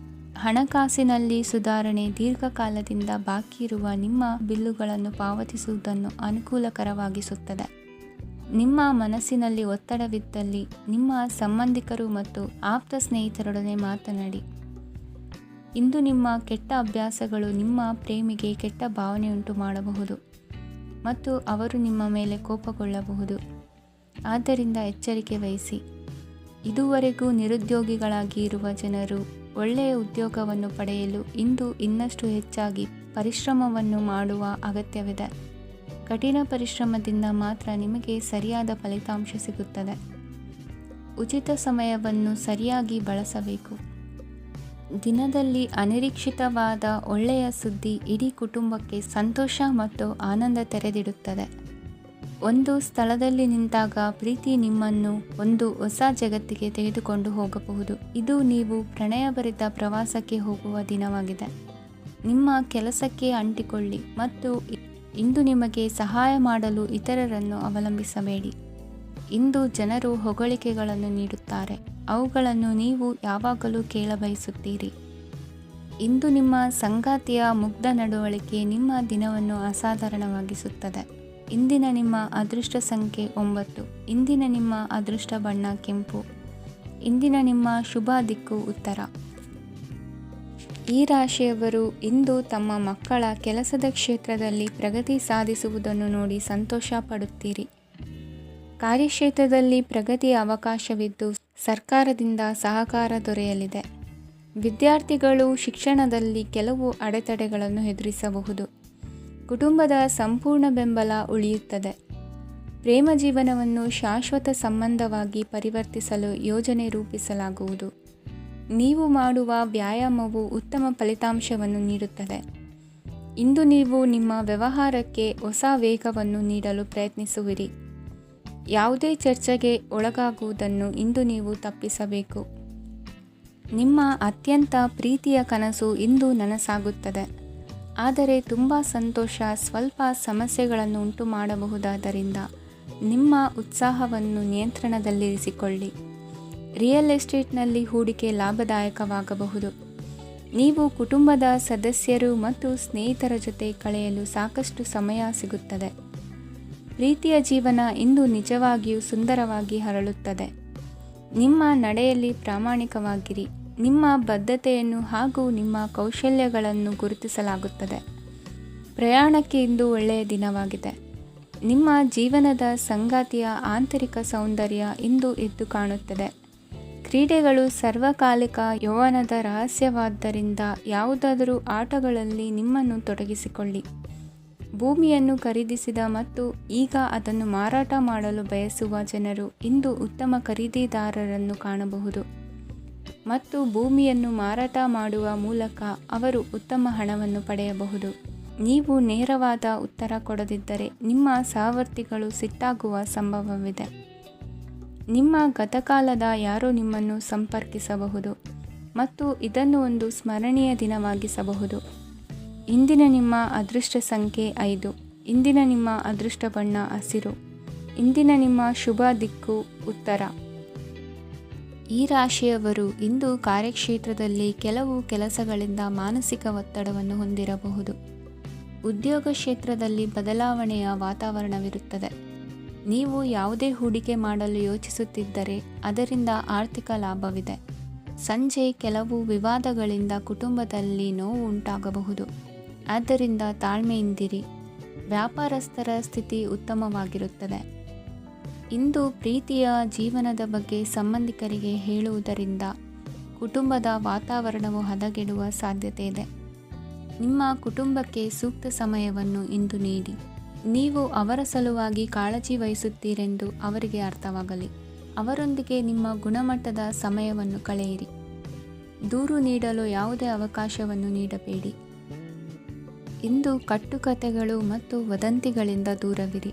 ಹಣಕಾಸಿನಲ್ಲಿ ಸುಧಾರಣೆ. ದೀರ್ಘಕಾಲದಿಂದ ಬಾಕಿ ಇರುವ ನಿಮ್ಮ ಬಿಲ್ಲುಗಳನ್ನು ಪಾವತಿಸುವುದನ್ನು ಅನುಕೂಲಕರವಾಗಿಸುತ್ತದೆ. ನಿಮ್ಮ ಮನಸ್ಸಿನಲ್ಲಿ ಒತ್ತಡವಿದ್ದಲ್ಲಿ ನಿಮ್ಮ ಸಂಬಂಧಿಕರು ಮತ್ತು ಆಪ್ತ ಸ್ನೇಹಿತರೊಡನೆ ಮಾತನಾಡಿ. ಇಂದು ನಿಮ್ಮ ಕೆಟ್ಟ ಅಭ್ಯಾಸಗಳು ನಿಮ್ಮ ಪ್ರೇಮಿಗೆ ಕೆಟ್ಟ ಭಾವನೆಯುಂಟು ಮಾಡಬಹುದು ಮತ್ತು ಅವರು ನಿಮ್ಮ ಮೇಲೆ ಕೋಪಗೊಳ್ಳಬಹುದು. ಆದ್ದರಿಂದ ಎಚ್ಚರಿಕೆ ವಹಿಸಿ. ಇದುವರೆಗೂ ನಿರುದ್ಯೋಗಿಗಳಾಗಿ ಇರುವ ಜನರು ಒಳ್ಳೆಯ ಉದ್ಯೋಗವನ್ನು ಪಡೆಯಲು ಇಂದು ಇನ್ನಷ್ಟು ಹೆಚ್ಚಾಗಿ ಪರಿಶ್ರಮವನ್ನು ಮಾಡುವ ಅಗತ್ಯವಿದೆ. ಕಠಿಣ ಪರಿಶ್ರಮದಿಂದ ಮಾತ್ರ ನಿಮಗೆ ಸರಿಯಾದ ಫಲಿತಾಂಶ ಸಿಗುತ್ತದೆ. ಉಚಿತ ಸಮಯವನ್ನು ಸರಿಯಾಗಿ ಬಳಸಬೇಕು. ದಿನದಲ್ಲಿ ಅನಿರೀಕ್ಷಿತವಾದ ಒಳ್ಳೆಯ ಸುದ್ದಿ ಇಡೀ ಕುಟುಂಬಕ್ಕೆ ಸಂತೋಷ ಮತ್ತು ಆನಂದ ತೆರೆದಿಡುತ್ತದೆ. ಒಂದು ಸ್ಥಳದಲ್ಲಿ ನಿಂತಾಗ ಪ್ರೀತಿ ನಿಮ್ಮನ್ನು ಒಂದು ಹೊಸ ಜಗತ್ತಿಗೆ ತೆಗೆದುಕೊಂಡು ಹೋಗಬಹುದು. ಇದು ನೀವು ಪ್ರಣಯಭರಿತ ಪ್ರವಾಸಕ್ಕೆ ಹೋಗುವ ದಿನವಾಗಿದೆ. ನಿಮ್ಮ ಕೆಲಸಕ್ಕೆ ಅಂಟಿಕೊಳ್ಳಿ ಮತ್ತು ಇಂದು ನಿಮಗೆ ಸಹಾಯ ಮಾಡಲು ಇತರರನ್ನು ಅವಲಂಬಿಸಬೇಡಿ. ಇಂದು ಜನರು ಹೊಗಳಿಕೆಗಳನ್ನು ನೀಡುತ್ತಾರೆ. ಅವುಗಳನ್ನು ನೀವು ಯಾವಾಗಲೂ ಕೇಳಬಯಸುತ್ತೀರಿ. ಇಂದು ನಿಮ್ಮ ಸಂಗಾತಿಯ ಮುಗ್ಧ ನಡವಳಿಕೆ ನಿಮ್ಮ ದಿನವನ್ನು ಅಸಾಧಾರಣವಾಗಿಸುತ್ತದೆ. ಇಂದಿನ ನಿಮ್ಮ ಅದೃಷ್ಟ ಸಂಖ್ಯೆ 9. ಇಂದಿನ ನಿಮ್ಮ ಅದೃಷ್ಟ ಬಣ್ಣ ಕೆಂಪು. ಇಂದಿನ ನಿಮ್ಮ ಶುಭ ದಿಕ್ಕು ಉತ್ತರ. ಈ ರಾಶಿಯವರು ಇಂದು ತಮ್ಮ ಮಕ್ಕಳ ಕೆಲಸದ ಕ್ಷೇತ್ರದಲ್ಲಿ ಪ್ರಗತಿ ಸಾಧಿಸುವುದನ್ನು ನೋಡಿ ಸಂತೋಷ ಪಡುತ್ತೀರಿ. ಕಾರ್ಯಕ್ಷೇತ್ರದಲ್ಲಿ ಪ್ರಗತಿಯ ಅವಕಾಶವಿದ್ದು ಸರ್ಕಾರದಿಂದ ಸಹಕಾರ ದೊರೆಯಲಿದೆ. ವಿದ್ಯಾರ್ಥಿಗಳು ಶಿಕ್ಷಣದಲ್ಲಿ ಕೆಲವು ಅಡೆತಡೆಗಳನ್ನು ಎದುರಿಸಬಹುದು. ಕುಟುಂಬದ ಸಂಪೂರ್ಣ ಬೆಂಬಲ ಉಳಿಯುತ್ತದೆ. ಪ್ರೇಮ ಜೀವನವನ್ನು ಶಾಶ್ವತ ಸಂಬಂಧವಾಗಿ ಪರಿವರ್ತಿಸಲು ಯೋಜನೆ ರೂಪಿಸಲಾಗುವುದು. ನೀವು ಮಾಡುವ ವ್ಯಾಯಾಮವು ಉತ್ತಮ ಫಲಿತಾಂಶವನ್ನು ನೀಡುತ್ತದೆ. ಇಂದು ನೀವು ನಿಮ್ಮ ವ್ಯವಹಾರಕ್ಕೆ ಹೊಸ ವೇಗವನ್ನು ನೀಡಲು ಪ್ರಯತ್ನಿಸುವಿರಿ. ಯಾವುದೇ ಚರ್ಚೆಗೆ ಒಳಗಾಗುವುದನ್ನು ಇಂದು ನೀವು ತಪ್ಪಿಸಬೇಕು. ನಿಮ್ಮ ಅತ್ಯಂತ ಪ್ರೀತಿಯ ಕನಸು ಇಂದು ನನಸಾಗುತ್ತದೆ. ಆದರೆ ತುಂಬ ಸಂತೋಷ ಸ್ವಲ್ಪ ಸಮಸ್ಯೆಗಳನ್ನು ಉಂಟು ಮಾಡಬಹುದಾದ್ದರಿಂದ ನಿಮ್ಮ ಉತ್ಸಾಹವನ್ನು ನಿಯಂತ್ರಣದಲ್ಲಿರಿಸಿಕೊಳ್ಳಿ. ರಿಯಲ್ ಎಸ್ಟೇಟ್ನಲ್ಲಿ ಹೂಡಿಕೆ ಲಾಭದಾಯಕವಾಗಬಹುದು. ನೀವು ಕುಟುಂಬದ ಸದಸ್ಯರು ಮತ್ತು ಸ್ನೇಹಿತರ ಜೊತೆ ಕಳೆಯಲು ಸಾಕಷ್ಟು ಸಮಯ ಸಿಗುತ್ತದೆ. ಪ್ರೀತಿಯ ಜೀವನ ಇಂದು ನಿಜವಾಗಿಯೂ ಸುಂದರವಾಗಿ ಹರಳುತ್ತದೆ. ನಿಮ್ಮ ನಡೆಯಲ್ಲಿ ಪ್ರಾಮಾಣಿಕವಾಗಿರಿ. ನಿಮ್ಮ ಬದ್ಧತೆಯನ್ನು ಹಾಗೂ ನಿಮ್ಮ ಕೌಶಲ್ಯಗಳನ್ನು ಗುರುತಿಸಲಾಗುತ್ತದೆ. ಪ್ರಯಾಣಕ್ಕೆ ಇಂದು ಒಳ್ಳೆಯ ದಿನವಾಗಿದೆ. ನಿಮ್ಮ ಜೀವನದ ಸಂಗಾತಿಯ ಆಂತರಿಕ ಸೌಂದರ್ಯ ಇಂದು ಎದ್ದು ಕಾಣುತ್ತದೆ. ಕ್ರೀಡೆಗಳು ಸರ್ವಕಾಲಿಕ ಯೌವನದ ರಹಸ್ಯವಾದ್ದರಿಂದ ಯಾವುದಾದರೂ ಆಟಗಳಲ್ಲಿ ನಿಮ್ಮನ್ನು ತೊಡಗಿಸಿಕೊಳ್ಳಿ. ಭೂಮಿಯನ್ನು ಖರೀದಿಸಿದ ಮತ್ತು ಈಗ ಅದನ್ನು ಮಾರಾಟ ಮಾಡಲು ಬಯಸುವ ಜನರು ಇಂದು ಉತ್ತಮ ಖರೀದಿದಾರರನ್ನು ಕಾಣಬಹುದು ಮತ್ತು ಭೂಮಿಯನ್ನು ಮಾರಾಟ ಮಾಡುವ ಮೂಲಕ ಅವರು ಉತ್ತಮ ಹಣವನ್ನು ಪಡೆಯಬಹುದು. ನೀವು ನೇರವಾದ ಉತ್ತರ ಕೊಡದಿದ್ದರೆ ನಿಮ್ಮ ಸಹವರ್ತಿಗಳು ಸಿಟ್ಟಾಗುವ ಸಂಭವವಿದೆ. ನಿಮ್ಮ ಗತಕಾಲದ ಯಾರೋ ನಿಮ್ಮನ್ನು ಸಂಪರ್ಕಿಸಬಹುದು ಮತ್ತು ಇದನ್ನು ಒಂದು ಸ್ಮರಣೀಯ ದಿನವಾಗಿಸಬಹುದು. ಇಂದಿನ ನಿಮ್ಮ ಅದೃಷ್ಟ ಸಂಖ್ಯೆ 5. ಇಂದಿನ ನಿಮ್ಮ ಅದೃಷ್ಟ ಬಣ್ಣ ಹಸಿರು. ಇಂದಿನ ನಿಮ್ಮ ಶುಭ ದಿಕ್ಕು ಉತ್ತರ. ಈ ರಾಶಿಯವರು ಇಂದು ಕಾರ್ಯಕ್ಷೇತ್ರದಲ್ಲಿ ಕೆಲವು ಕೆಲಸಗಳಿಂದ ಮಾನಸಿಕ ಒತ್ತಡವನ್ನು ಹೊಂದಿರಬಹುದು. ಉದ್ಯೋಗ ಕ್ಷೇತ್ರದಲ್ಲಿ ಬದಲಾವಣೆಯ ವಾತಾವರಣವಿರುತ್ತದೆ. ನೀವು ಯಾವುದೇ ಹೂಡಿಕೆ ಮಾಡಲು ಯೋಚಿಸುತ್ತಿದ್ದರೆ ಅದರಿಂದ ಆರ್ಥಿಕ ಲಾಭವಿದೆ. ಸಂಜೆ ಕೆಲವು ವಿವಾದಗಳಿಂದ ಕುಟುಂಬದಲ್ಲಿ ನೋವು ಉಂಟಾಗಬಹುದು. ಆದ್ದರಿಂದ ತಾಳ್ಮೆಯಿಂದಿರಿ. ವ್ಯಾಪಾರಸ್ಥರ ಸ್ಥಿತಿ ಉತ್ತಮವಾಗಿರುತ್ತದೆ. ಇಂದು ಪ್ರೀತಿಯ ಜೀವನದ ಬಗ್ಗೆ ಸಂಬಂಧಿಕರಿಗೆ ಹೇಳುವುದರಿಂದ ಕುಟುಂಬದ ವಾತಾವರಣವು ಹದಗೆಡುವ ಸಾಧ್ಯತೆ ಇದೆ. ನಿಮ್ಮ ಕುಟುಂಬಕ್ಕೆ ಸೂಕ್ತ ಸಮಯವನ್ನು ಇಂದು ನೀಡಿ. ನೀವು ಅವರ ಸಲುವಾಗಿ ಕಾಳಜಿ ವಹಿಸುತ್ತೀರೆಂದು ಅವರಿಗೆ ಅರ್ಥವಾಗಲಿ. ಅವರೊಂದಿಗೆ ನಿಮ್ಮ ಗುಣಮಟ್ಟದ ಸಮಯವನ್ನು ಕಳೆಯಿರಿ. ದೂರು ನೀಡಲು ಯಾವುದೇ ಅವಕಾಶವನ್ನು ನೀಡಬೇಡಿ. ಇಂದು ಕಟ್ಟುಕತೆಗಳು ಮತ್ತು ವದಂತಿಗಳಿಂದ ದೂರವಿರಿ.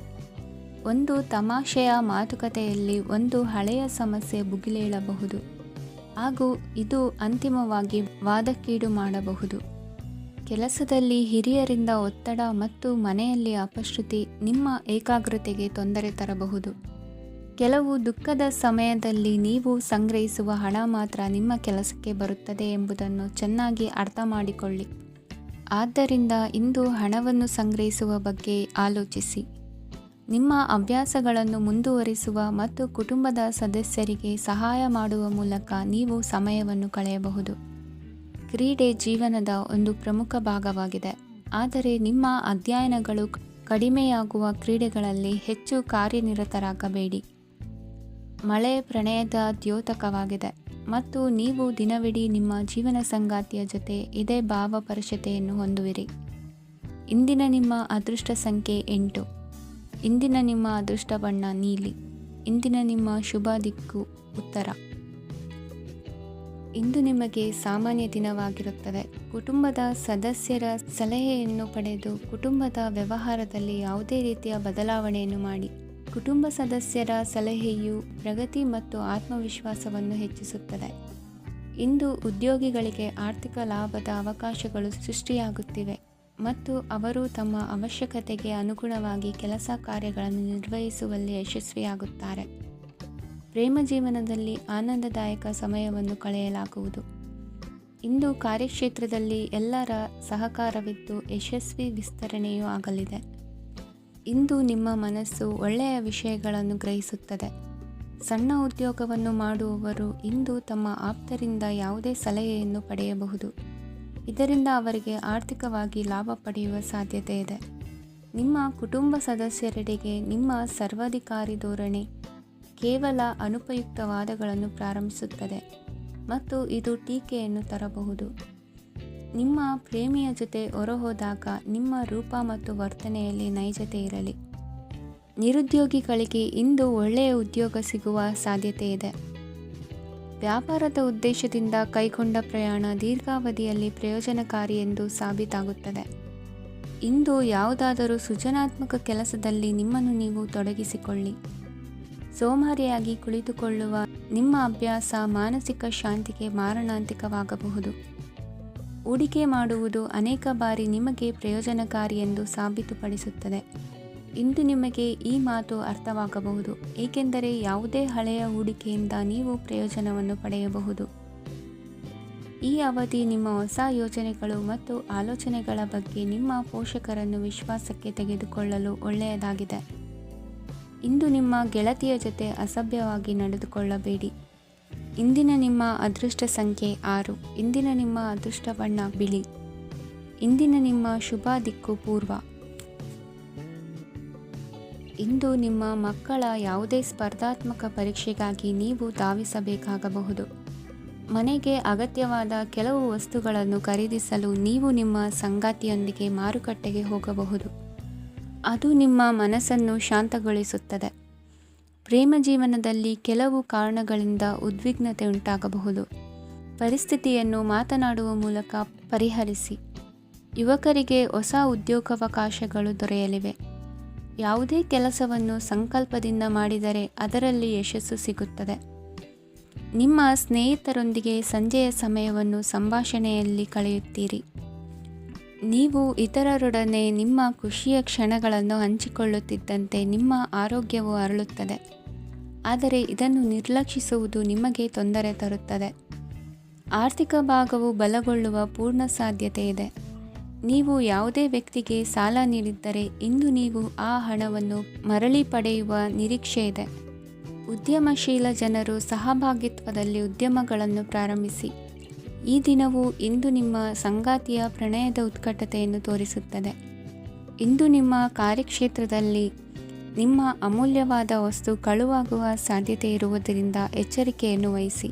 ಒಂದು ತಮಾಷೆಯ ಮಾತುಕತೆಯಲ್ಲಿ ಒಂದು ಹಳೆಯ ಸಮಸ್ಯೆ ಭುಗಿಲೇಳಬಹುದು ಹಾಗೂ ಇದು ಅಂತಿಮವಾಗಿ ವಾದಕ್ಕೀಡು ಮಾಡಬಹುದು. ಕೆಲಸದಲ್ಲಿ ಹಿರಿಯರಿಂದ ಒತ್ತಡ ಮತ್ತು ಮನೆಯಲ್ಲಿ ಅಪಶ್ರುತಿ ನಿಮ್ಮ ಏಕಾಗ್ರತೆಗೆ ತೊಂದರೆ ತರಬಹುದು. ಕೆಲವು ದುಃಖದ ಸಮಯದಲ್ಲಿ ನೀವು ಸಂಗ್ರಹಿಸುವ ಹಣ ಮಾತ್ರ ನಿಮ್ಮ ಕೆಲಸಕ್ಕೆ ಬರುತ್ತದೆ ಎಂಬುದನ್ನು ಚೆನ್ನಾಗಿ ಅರ್ಥ ಮಾಡಿಕೊಳ್ಳಿ. ಆದ್ದರಿಂದ ಇಂದು ಹಣವನ್ನು ಸಂಗ್ರಹಿಸುವ ಬಗ್ಗೆ ಆಲೋಚಿಸಿ. ನಿಮ್ಮ ಹವ್ಯಾಸಗಳನ್ನು ಮುಂದುವರಿಸುವ ಮತ್ತು ಕುಟುಂಬದ ಸದಸ್ಯರಿಗೆ ಸಹಾಯ ಮಾಡುವ ಮೂಲಕ ನೀವು ಸಮಯವನ್ನು ಕಳೆಯಬಹುದು. ಕ್ರೀಡೆ ಜೀವನದ ಒಂದು ಪ್ರಮುಖ ಭಾಗವಾಗಿದೆ, ಆದರೆ ನಿಮ್ಮ ಅಧ್ಯಯನಗಳು ಕಡಿಮೆಯಾಗುವ ಕ್ರೀಡೆಗಳಲ್ಲಿ ಹೆಚ್ಚು ಕಾರ್ಯನಿರತರಾಗಬೇಡಿ. ಮಳೆ ಪ್ರಣಯದ ದ್ಯೋತಕವಾಗಿದೆ ಮತ್ತು ನೀವು ದಿನವಿಡೀ ನಿಮ್ಮ ಜೀವನ ಸಂಗಾತಿಯ ಜೊತೆ ಇದೇ ಭಾವಪರಶತೆಯನ್ನು ಹೊಂದುವಿರಿ. ಇಂದಿನ ನಿಮ್ಮ ಅದೃಷ್ಟ ಸಂಖ್ಯೆ 8. ಇಂದಿನ ನಿಮ್ಮ ಅದೃಷ್ಟ ಬಣ್ಣ ನೀಲಿ. ಇಂದಿನ ನಿಮ್ಮ ಶುಭ ದಿಕ್ಕು ಉತ್ತರ. ಇಂದು ನಿಮಗೆ ಸಾಮಾನ್ಯ ದಿನವಾಗಿರುತ್ತದೆ. ಕುಟುಂಬದ ಸದಸ್ಯರ ಸಲಹೆಯನ್ನು ಪಡೆದು ಕುಟುಂಬದ ವ್ಯವಹಾರದಲ್ಲಿ ಯಾವುದೇ ರೀತಿಯ ಬದಲಾವಣೆಯನ್ನು ಮಾಡಿ. ಕುಟುಂಬ ಸದಸ್ಯರ ಸಲಹೆಯು ಪ್ರಗತಿ ಮತ್ತು ಆತ್ಮವಿಶ್ವಾಸವನ್ನು ಹೆಚ್ಚಿಸುತ್ತದೆ. ಇಂದು ಉದ್ಯೋಗಿಗಳಿಗೆ ಆರ್ಥಿಕ ಲಾಭದ ಅವಕಾಶಗಳು ಸೃಷ್ಟಿಯಾಗುತ್ತಿವೆ ಮತ್ತು ಅವರು ತಮ್ಮ ಅವಶ್ಯಕತೆಗೆ ಅನುಗುಣವಾಗಿ ಕೆಲಸ ಕಾರ್ಯಗಳನ್ನು ನಿರ್ವಹಿಸುವಲ್ಲಿ ಯಶಸ್ವಿಯಾಗುತ್ತಾರೆ. ಪ್ರೇಮ ಜೀವನದಲ್ಲಿ ಆನಂದದಾಯಕ ಸಮಯವನ್ನು ಕಳೆಯಲಾಗುವುದು. ಇಂದು ಕಾರ್ಯಕ್ಷೇತ್ರದಲ್ಲಿ ಎಲ್ಲರ ಸಹಕಾರವಿದ್ದು ಯಶಸ್ವಿ ವಿಸ್ತರಣೆಯೂ ಆಗಲಿದೆ. ಇಂದು ನಿಮ್ಮ ಮನಸ್ಸು ಒಳ್ಳೆಯ ವಿಷಯಗಳನ್ನು ಗ್ರಹಿಸುತ್ತದೆ. ಸಣ್ಣ ಉದ್ಯೋಗವನ್ನು ಮಾಡುವವರು ಇಂದು ತಮ್ಮ ಆಪ್ತರಿಂದ ಯಾವುದೇ ಸಲಹೆಯನ್ನು ಪಡೆಯಬಹುದು. ಇದರಿಂದ ಅವರಿಗೆ ಆರ್ಥಿಕವಾಗಿ ಲಾಭ ಪಡೆಯುವ ಸಾಧ್ಯತೆ ಇದೆ. ನಿಮ್ಮ ಕುಟುಂಬ ಸದಸ್ಯರೆಡೆಗೆ ನಿಮ್ಮ ಸರ್ವಾಧಿಕಾರಿ ಧೋರಣೆ ಕೇವಲ ಅನುಪಯುಕ್ತ ವಾದಗಳನ್ನು ಪ್ರಾರಂಭಿಸುತ್ತದೆ ಮತ್ತು ಇದು ಟೀಕೆಯನ್ನು ತರಬಹುದು. ನಿಮ್ಮ ಪ್ರೇಮಿಯ ಜೊತೆ ಹೊರಹೋದಾಗ ನಿಮ್ಮ ರೂಪ ಮತ್ತು ವರ್ತನೆಯಲ್ಲಿ ನೈಜತೆ ಇರಲಿ. ನಿರುದ್ಯೋಗಿಗಳಿಗೆ ಇಂದು ಒಳ್ಳೆಯ ಉದ್ಯೋಗ ಸಿಗುವ ಸಾಧ್ಯತೆ ಇದೆ. ವ್ಯಾಪಾರದ ಉದ್ದೇಶದಿಂದ ಕೈಗೊಂಡ ಪ್ರಯಾಣ ದೀರ್ಘಾವಧಿಯಲ್ಲಿ ಪ್ರಯೋಜನಕಾರಿ ಎಂದು ಸಾಬೀತಾಗುತ್ತದೆ. ಇಂದು ಯಾವುದಾದರೂ ಸೃಜನಾತ್ಮಕ ಕೆಲಸದಲ್ಲಿ ನಿಮ್ಮನ್ನು ನೀವು ತೊಡಗಿಸಿಕೊಳ್ಳಿ. ಸೋಮಾರಿಯಾಗಿ ಕುಳಿತುಕೊಳ್ಳುವ ನಿಮ್ಮ ಅಭ್ಯಾಸ ಮಾನಸಿಕ ಶಾಂತಿಗೆ ಮಾರಣಾಂತಿಕವಾಗಬಹುದು. ಹೂಡಿಕೆ ಮಾಡುವುದು ಅನೇಕ ಬಾರಿ ನಿಮಗೆ ಪ್ರಯೋಜನಕಾರಿ ಎಂದು ಸಾಬೀತುಪಡಿಸುತ್ತದೆ. ಇಂದು ನಿಮಗೆ ಈ ಮಾತು ಅರ್ಥವಾಗಬಹುದು, ಏಕೆಂದರೆ ಯಾವುದೇ ಹಳೆಯ ಹೂಡಿಕೆಯಿಂದ ನೀವು ಪ್ರಯೋಜನವನ್ನು ಪಡೆಯಬಹುದು. ಈ ಅವಧಿ ನಿಮ್ಮ ಹೊಸ ಯೋಜನೆಗಳು ಮತ್ತು ಆಲೋಚನೆಗಳ ಬಗ್ಗೆ ನಿಮ್ಮ ಪೋಷಕರನ್ನು ವಿಶ್ವಾಸಕ್ಕೆ ತೆಗೆದುಕೊಳ್ಳಲು ಒಳ್ಳೆಯದಾಗಿದೆ. ಇಂದು ನಿಮ್ಮ ಗೆಳತಿಯ ಜೊತೆ ಅಸಭ್ಯವಾಗಿ ನಡೆದುಕೊಳ್ಳಬೇಡಿ. ಇಂದಿನ ನಿಮ್ಮ ಅದೃಷ್ಟ ಸಂಖ್ಯೆ 6. ಇಂದಿನ ನಿಮ್ಮ ಅದೃಷ್ಟ ಬಣ್ಣ ಬಿಳಿ. ಇಂದಿನ ನಿಮ್ಮ ಶುಭ ದಿಕ್ಕು ಪೂರ್ವ. ಇಂದು ನಿಮ್ಮ ಮಕ್ಕಳ ಯಾವುದೇ ಸ್ಪರ್ಧಾತ್ಮಕ ಪರೀಕ್ಷೆಗಾಗಿ ನೀವು ಧಾವಿಸಬೇಕಾಗಬಹುದು. ಮನೆಗೆ ಅಗತ್ಯವಾದ ಕೆಲವು ವಸ್ತುಗಳನ್ನು ಖರೀದಿಸಲು ನೀವು ನಿಮ್ಮ ಸಂಗಾತಿಯೊಂದಿಗೆ ಮಾರುಕಟ್ಟೆಗೆ ಹೋಗಬಹುದು. ಅದು ನಿಮ್ಮ ಮನಸ್ಸನ್ನು ಶಾಂತಗೊಳಿಸುತ್ತದೆ. ಪ್ರೇಮ ಜೀವನದಲ್ಲಿ ಕೆಲವು ಕಾರಣಗಳಿಂದ ಉದ್ವಿಗ್ನತೆ ಉಂಟಾಗಬಹುದು. ಪರಿಸ್ಥಿತಿಯನ್ನು ಮಾತನಾಡುವ ಮೂಲಕ ಪರಿಹರಿಸಿ. ಯುವಕರಿಗೆ ಹೊಸ ಉದ್ಯೋಗಾವಕಾಶಗಳು ದೊರೆಯಲಿವೆ. ಯಾವುದೇ ಕೆಲಸವನ್ನು ಸಂಕಲ್ಪದಿಂದ ಮಾಡಿದರೆ ಅದರಲ್ಲಿ ಯಶಸ್ಸು ಸಿಗುತ್ತದೆ. ನಿಮ್ಮ ಸ್ನೇಹಿತರೊಂದಿಗೆ ಸಂಜೆಯ ಸಮಯವನ್ನು ಸಂಭಾಷಣೆಯಲ್ಲಿ ಕಳೆಯುತ್ತೀರಿ. ನೀವು ಇತರರೊಡನೆ ನಿಮ್ಮ ಖುಷಿಯ ಕ್ಷಣಗಳನ್ನು ಹಂಚಿಕೊಳ್ಳುತ್ತಿದ್ದಂತೆ ನಿಮ್ಮ ಆರೋಗ್ಯವು ಅರಳುತ್ತದೆ. ಆದರೆ ಇದನ್ನು ನಿರ್ಲಕ್ಷಿಸುವುದು ನಿಮಗೆ ತೊಂದರೆ ತರುತ್ತದೆ. ಆರ್ಥಿಕ ಭಾಗವು ಬಲಗೊಳ್ಳುವ ಪೂರ್ಣ ಸಾಧ್ಯತೆ ಇದೆ. ನೀವು ಯಾವುದೇ ವ್ಯಕ್ತಿಗೆ ಸಾಲ ನೀಡಿದ್ದರೆ ಇಂದು ನೀವು ಆ ಹಣವನ್ನು ಮರಳಿ ಪಡೆಯುವ ನಿರೀಕ್ಷೆ ಇದೆ. ಉದ್ಯಮಶೀಲ ಜನರು ಸಹಭಾಗಿತ್ವದಲ್ಲಿ ಉದ್ಯಮಗಳನ್ನು ಪ್ರಾರಂಭಿಸಿ. ಈ ದಿನವು ಇಂದು ನಿಮ್ಮ ಸಂಗಾತಿಯ ಪ್ರಣಯದ ಉತ್ಕಟತೆಯನ್ನು ತೋರಿಸುತ್ತದೆ. ಇಂದು ನಿಮ್ಮ ಕಾರ್ಯಕ್ಷೇತ್ರದಲ್ಲಿ ನಿಮ್ಮ ಅಮೂಲ್ಯವಾದ ವಸ್ತು ಕಳುವಾಗುವ ಸಾಧ್ಯತೆ ಇರುವುದರಿಂದ ಎಚ್ಚರಿಕೆಯನ್ನು ವಹಿಸಿ.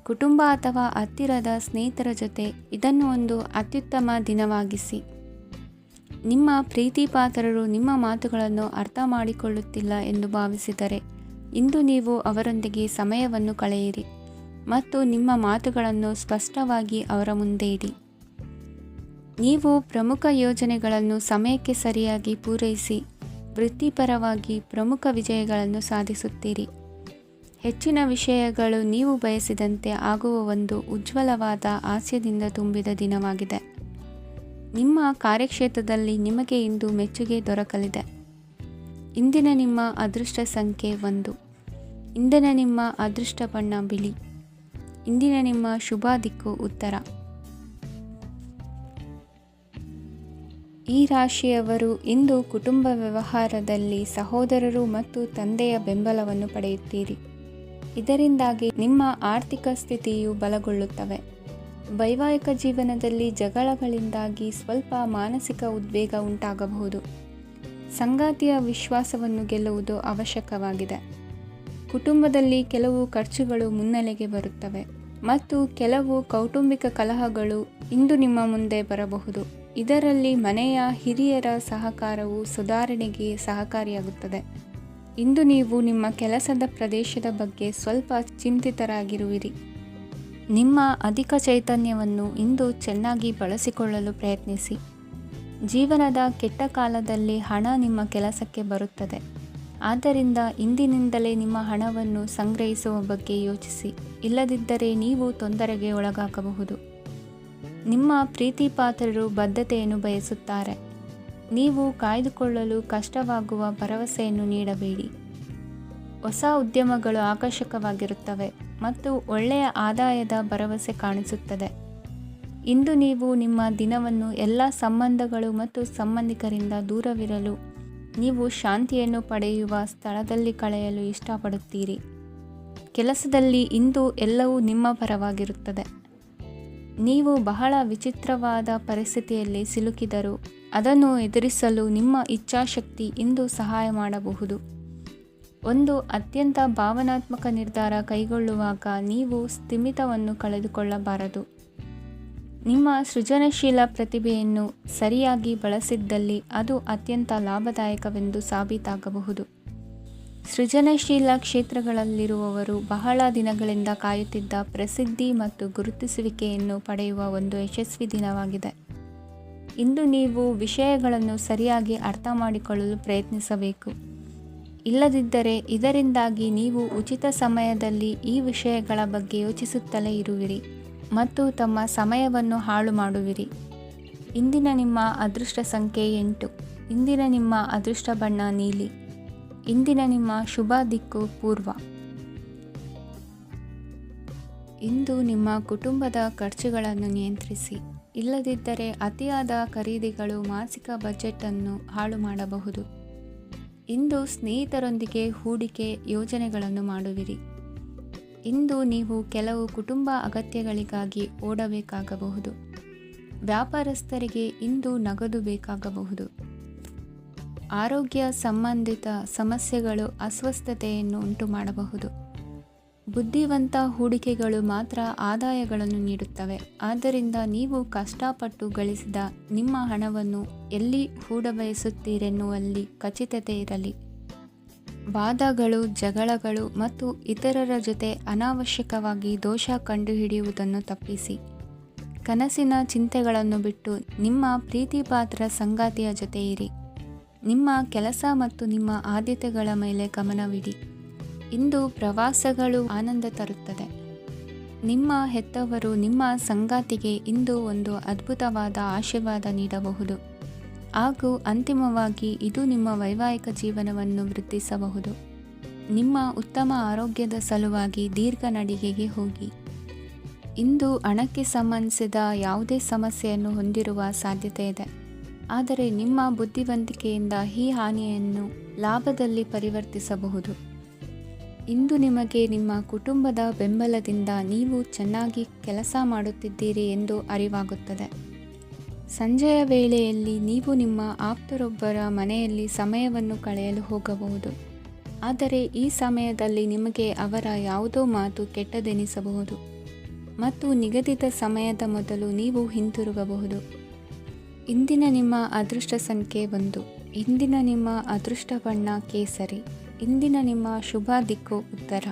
ಕುಟುಂಬ ಅಥವಾ ಹತ್ತಿರದ ಸ್ನೇಹಿತರ ಜೊತೆ ಇದನ್ನು ಒಂದು ಅತ್ಯುತ್ತಮ ದಿನವಾಗಿಸಿ. ನಿಮ್ಮ ಪ್ರೀತಿಪಾತ್ರರು ನಿಮ್ಮ ಮಾತುಗಳನ್ನು ಅರ್ಥ ಮಾಡಿಕೊಳ್ಳುತ್ತಿಲ್ಲ ಎಂದು ಭಾವಿಸಿದರೆ ಇಂದು ನೀವು ಅವರೊಂದಿಗೆ ಸಮಯವನ್ನು ಕಳೆಯಿರಿ ಮತ್ತು ನಿಮ್ಮ ಮಾತುಗಳನ್ನು ಸ್ಪಷ್ಟವಾಗಿ ಅವರ ಮುಂದೆ ಇಡಿ. ನೀವು ಪ್ರಮುಖ ಯೋಜನೆಗಳನ್ನು ಸಮಯಕ್ಕೆ ಸರಿಯಾಗಿ ಪೂರೈಸಿ ವೃತ್ತಿಪರವಾಗಿ ಪ್ರಮುಖ ವಿಜಯಗಳನ್ನು ಸಾಧಿಸುತ್ತೀರಿ. ಹೆಚ್ಚಿನ ವಿಷಯಗಳು ನೀವು ಬಯಸಿದಂತೆ ಆಗುವ ಒಂದು ಉಜ್ವಲವಾದ ಹಾಸ್ಯದಿಂದ ತುಂಬಿದ ದಿನವಾಗಿದೆ. ನಿಮ್ಮ ಕಾರ್ಯಕ್ಷೇತ್ರದಲ್ಲಿ ನಿಮಗೆ ಇಂದು ಮೆಚ್ಚುಗೆ ದೊರಕಲಿದೆ. ಇಂದಿನ ನಿಮ್ಮ ಅದೃಷ್ಟ ಸಂಖ್ಯೆ 1. ಇಂದಿನ ನಿಮ್ಮ ಅದೃಷ್ಟ ಬಣ್ಣ ಬಿಳಿ. ಇಂದಿನ ನಿಮ್ಮ ಶುಭ ದಿಕ್ಕು ಉತ್ತರ. ಈ ರಾಶಿಯವರು ಇಂದು ಕುಟುಂಬ ವ್ಯವಹಾರದಲ್ಲಿ ಸಹೋದರರು ಮತ್ತು ತಂದೆಯ ಬೆಂಬಲವನ್ನು ಪಡೆಯುತ್ತೀರಿ. ಇದರಿಂದಾಗಿ ನಿಮ್ಮ ಆರ್ಥಿಕ ಸ್ಥಿತಿಯು ಬಲಗೊಳ್ಳುತ್ತವೆ. ವೈವಾಹಿಕ ಜೀವನದಲ್ಲಿ ಜಗಳಗಳಿಂದಾಗಿ ಸ್ವಲ್ಪ ಮಾನಸಿಕ ಉದ್ವೇಗ ಉಂಟಾಗಬಹುದು. ಸಂಗಾತಿಯ ವಿಶ್ವಾಸವನ್ನು ಗೆಲ್ಲುವುದು ಅವಶ್ಯಕವಾಗಿದೆ. ಕುಟುಂಬದಲ್ಲಿ ಕೆಲವು ಖರ್ಚುಗಳು ಮುನ್ನೆಲೆಗೆ ಬರುತ್ತವೆ ಮತ್ತು ಕೆಲವು ಕೌಟುಂಬಿಕ ಕಲಹಗಳು ಇಂದು ನಿಮ್ಮ ಮುಂದೆ ಬರಬಹುದು. ಇದರಲ್ಲಿ ಮನೆಯ ಹಿರಿಯರ ಸಹಕಾರವು ಸುಧಾರಣೆಗೆ ಸಹಕಾರಿಯಾಗುತ್ತದೆ. ಇಂದು ನೀವು ನಿಮ್ಮ ಕೆಲಸದ ಪ್ರದೇಶದ ಬಗ್ಗೆ ಸ್ವಲ್ಪ ಚಿಂತಿತರಾಗಿರುವಿರಿ. ನಿಮ್ಮ ಅಧಿಕ ಚೈತನ್ಯವನ್ನು ಇಂದು ಚೆನ್ನಾಗಿ ಬಳಸಿಕೊಳ್ಳಲು ಪ್ರಯತ್ನಿಸಿ. ಜೀವನದ ಕೆಟ್ಟ ಕಾಲದಲ್ಲಿ ಹಣ ನಿಮ್ಮ ಕೆಲಸಕ್ಕೆ ಬರುತ್ತದೆ. ಆದ್ದರಿಂದ ಇಂದಿನಿಂದಲೇ ನಿಮ್ಮ ಹಣವನ್ನು ಸಂಗ್ರಹಿಸುವ ಬಗ್ಗೆ ಯೋಚಿಸಿ. ಇಲ್ಲದಿದ್ದರೆ ನೀವು ತೊಂದರೆಗೆ ಒಳಗಾಗಬಹುದು. ನಿಮ್ಮ ಪ್ರೀತಿಪಾತ್ರರು ಬದ್ಧತೆಯನ್ನು ಬಯಸುತ್ತಾರೆ. ನೀವು ಕಾಯ್ದುಕೊಳ್ಳಲು ಕಷ್ಟವಾಗುವ ಭರವಸೆಯನ್ನು ನೀಡಬೇಡಿ. ಹೊಸ ಉದ್ಯಮಗಳು ಆಕರ್ಷಕವಾಗಿರುತ್ತವೆ ಮತ್ತು ಒಳ್ಳೆಯ ಆದಾಯದ ಭರವಸೆ ಕಾಣಿಸುತ್ತದೆ. ಇಂದು ನೀವು ನಿಮ್ಮ ದಿನವನ್ನು ಎಲ್ಲ ಸಂಬಂಧಗಳು ಮತ್ತು ಸಂಬಂಧಿಕರಿಂದ ದೂರವಿರಲು ನೀವು ಶಾಂತಿಯನ್ನು ಪಡೆಯುವ ಸ್ಥಳದಲ್ಲಿ ಕಳೆಯಲು ಇಷ್ಟಪಡುತ್ತೀರಿ. ಕೆಲಸದಲ್ಲಿ ಇಂದು ಎಲ್ಲವೂ ನಿಮ್ಮ ಪರವಾಗಿರುತ್ತದೆ. ನೀವು ಬಹಳ ವಿಚಿತ್ರವಾದ ಪರಿಸ್ಥಿತಿಯಲ್ಲಿ ಸಿಲುಕಿದರೂ ಅದನ್ನು ಎದುರಿಸಲು ನಿಮ್ಮ ಇಚ್ಛಾಶಕ್ತಿ ಇಂದು ಸಹಾಯ ಮಾಡಬಹುದು. ಒಂದು ಅತ್ಯಂತ ಭಾವನಾತ್ಮಕ ನಿರ್ಧಾರ ಕೈಗೊಳ್ಳುವಾಗ ನೀವು ಸ್ಥಿಮಿತವನ್ನು ಕಳೆದುಕೊಳ್ಳಬಾರದು. ನಿಮ್ಮ ಸೃಜನಶೀಲ ಪ್ರತಿಭೆಯನ್ನು ಸರಿಯಾಗಿ ಬಳಸಿದ್ದಲ್ಲಿ ಅದು ಅತ್ಯಂತ ಲಾಭದಾಯಕವೆಂದು ಸಾಬೀತಾಗಬಹುದು. ಸೃಜನಶೀಲ ಕ್ಷೇತ್ರಗಳಲ್ಲಿರುವವರು ಬಹಳ ದಿನಗಳಿಂದ ಕಾಯುತ್ತಿದ್ದ ಪ್ರಸಿದ್ಧಿ ಮತ್ತು ಗುರುತಿಸುವಿಕೆಯನ್ನು ಪಡೆಯುವ ಒಂದು ಯಶಸ್ವಿ ದಿನವಾಗಿದೆ. ಇಂದು ನೀವು ವಿಷಯಗಳನ್ನು ಸರಿಯಾಗಿ ಅರ್ಥ ಮಾಡಿಕೊಳ್ಳಲು ಪ್ರಯತ್ನಿಸಬೇಕು. ಇಲ್ಲದಿದ್ದರೆ ಇದರಿಂದಾಗಿ ನೀವು ಉಚಿತ ಸಮಯದಲ್ಲಿ ಈ ವಿಷಯಗಳ ಬಗ್ಗೆ ಯೋಚಿಸುತ್ತಲೇ ಇರುವಿರಿ ಮತ್ತು ತಮ್ಮ ಸಮಯವನ್ನು ಹಾಳು ಮಾಡುವಿರಿ. ಇಂದಿನ ನಿಮ್ಮ ಅದೃಷ್ಟ ಸಂಖ್ಯೆ 8. ಇಂದಿನ ನಿಮ್ಮ ಅದೃಷ್ಟ ಬಣ್ಣ ನೀಲಿ. ಇಂದಿನ ನಿಮ್ಮ ಶುಭ ದಿಕ್ಕು ಪೂರ್ವ. ಇಂದು ನಿಮ್ಮ ಕುಟುಂಬದ ಖರ್ಚುಗಳನ್ನು ನಿಯಂತ್ರಿಸಿ. ಇಲ್ಲದಿದ್ದರೆ ಅತಿಯಾದ ಖರೀದಿಗಳು ಮಾಸಿಕ ಬಜೆಟನ್ನು ಹಾಳು ಮಾಡಬಹುದು. ಇಂದು ಸ್ನೇಹಿತರೊಂದಿಗೆ ಹೂಡಿಕೆ ಯೋಜನೆಗಳನ್ನು ಮಾಡುವಿರಿ. ಇಂದು ನೀವು ಕೆಲವು ಕುಟುಂಬ ಅಗತ್ಯಗಳಿಗಾಗಿ ಓಡಬೇಕಾಗಬಹುದು. ವ್ಯಾಪಾರಸ್ಥರಿಗೆ ಇಂದು ನಗದು ಬೇಕಾಗಬಹುದು. ಆರೋಗ್ಯ ಸಂಬಂಧಿತ ಸಮಸ್ಯೆಗಳು ಅಸ್ವಸ್ಥತೆಯನ್ನು ಉಂಟುಮಾಡಬಹುದು. ಬುದ್ಧಿವಂತ ಹೂಡಿಕೆಗಳು ಮಾತ್ರ ಆದಾಯಗಳನ್ನು ನೀಡುತ್ತವೆ. ಆದ್ದರಿಂದ ನೀವು ಕಷ್ಟಪಟ್ಟು ಗಳಿಸಿದ ನಿಮ್ಮ ಹಣವನ್ನು ಎಲ್ಲಿ ಹೂಡಬಯಸುತ್ತೀರೆನ್ನುವಲ್ಲಿ ಖಚಿತತೆ ಇರಲಿ. ವಾದಗಳು, ಜಗಳಗಳು ಮತ್ತು ಇತರರ ಜೊತೆ ಅನಾವಶ್ಯಕವಾಗಿ ದೋಷ ಕಂಡುಹಿಡಿಯುವುದನ್ನು ತಪ್ಪಿಸಿ. ಕನಸಿನ ಚಿಂತೆಗಳನ್ನು ಬಿಟ್ಟು ನಿಮ್ಮ ಪ್ರೀತಿಪಾತ್ರ ಸಂಗಾತಿಯ ಜೊತೆ ಇರಿ. ನಿಮ್ಮ ಕೆಲಸ ಮತ್ತು ನಿಮ್ಮ ಆದ್ಯತೆಗಳ ಮೇಲೆ ಗಮನವಿಡಿ. ಇಂದು ಪ್ರವಾಸಗಳು ಆನಂದ ತರುತ್ತದೆ. ನಿಮ್ಮ ಹೆತ್ತವರು ನಿಮ್ಮ ಸಂಗಾತಿಗೆ ಇಂದು ಒಂದು ಅದ್ಭುತವಾದ ಆಶೀರ್ವಾದ ನೀಡಬಹುದು ಹಾಗೂ ಅಂತಿಮವಾಗಿ ಇದು ನಿಮ್ಮ ವೈವಾಹಿಕ ಜೀವನವನ್ನು ವೃದ್ಧಿಸಬಹುದು. ನಿಮ್ಮ ಉತ್ತಮ ಆರೋಗ್ಯದ ಸಲುವಾಗಿ ದೀರ್ಘ ನಡಿಗೆಗೆ ಹೋಗಿ. ಇಂದು ಹಣಕ್ಕೆ ಸಂಬಂಧಿಸಿದ ಯಾವುದೇ ಸಮಸ್ಯೆಯನ್ನು ಹೊಂದಿರುವ ಸಾಧ್ಯತೆ ಇದೆ, ಆದರೆ ನಿಮ್ಮ ಬುದ್ಧಿವಂತಿಕೆಯಿಂದ ಈ ಹಾನಿಯನ್ನು ಲಾಭದಲ್ಲಿ ಪರಿವರ್ತಿಸಬಹುದು. ಇಂದು ನಿಮಗೆ ನಿಮ್ಮ ಕುಟುಂಬದ ಬೆಂಬಲದಿಂದ ನೀವು ಚೆನ್ನಾಗಿ ಕೆಲಸ ಮಾಡುತ್ತಿದ್ದೀರಿ ಎಂದು ಅರಿವಾಗುತ್ತದೆ. ಸಂಜೆಯ ವೇಳೆಯಲ್ಲಿ ನೀವು ನಿಮ್ಮ ಆಪ್ತರೊಬ್ಬರ ಮನೆಯಲ್ಲಿ ಸಮಯವನ್ನು ಕಳೆಯಲು ಹೋಗಬಹುದು, ಆದರೆ ಈ ಸಮಯದಲ್ಲಿ ನಿಮಗೆ ಅವರ ಯಾವುದೋ ಮಾತು ಕೆಟ್ಟದೆನಿಸಬಹುದು ಮತ್ತು ನಿಗದಿತ ಸಮಯದ ಮೊದಲು ನೀವು ಹಿಂತಿರುಗಬಹುದು. ಇಂದಿನ ನಿಮ್ಮ ಅದೃಷ್ಟ ಸಂಖ್ಯೆ 1. ಇಂದಿನ ನಿಮ್ಮ ಅದೃಷ್ಟ ಬಣ್ಣ ಕೇಸರಿ. ಇಂದಿನ ನಿಮ್ಮ ಶುಭ ದಿಕ್ಕು ಉತ್ತರ.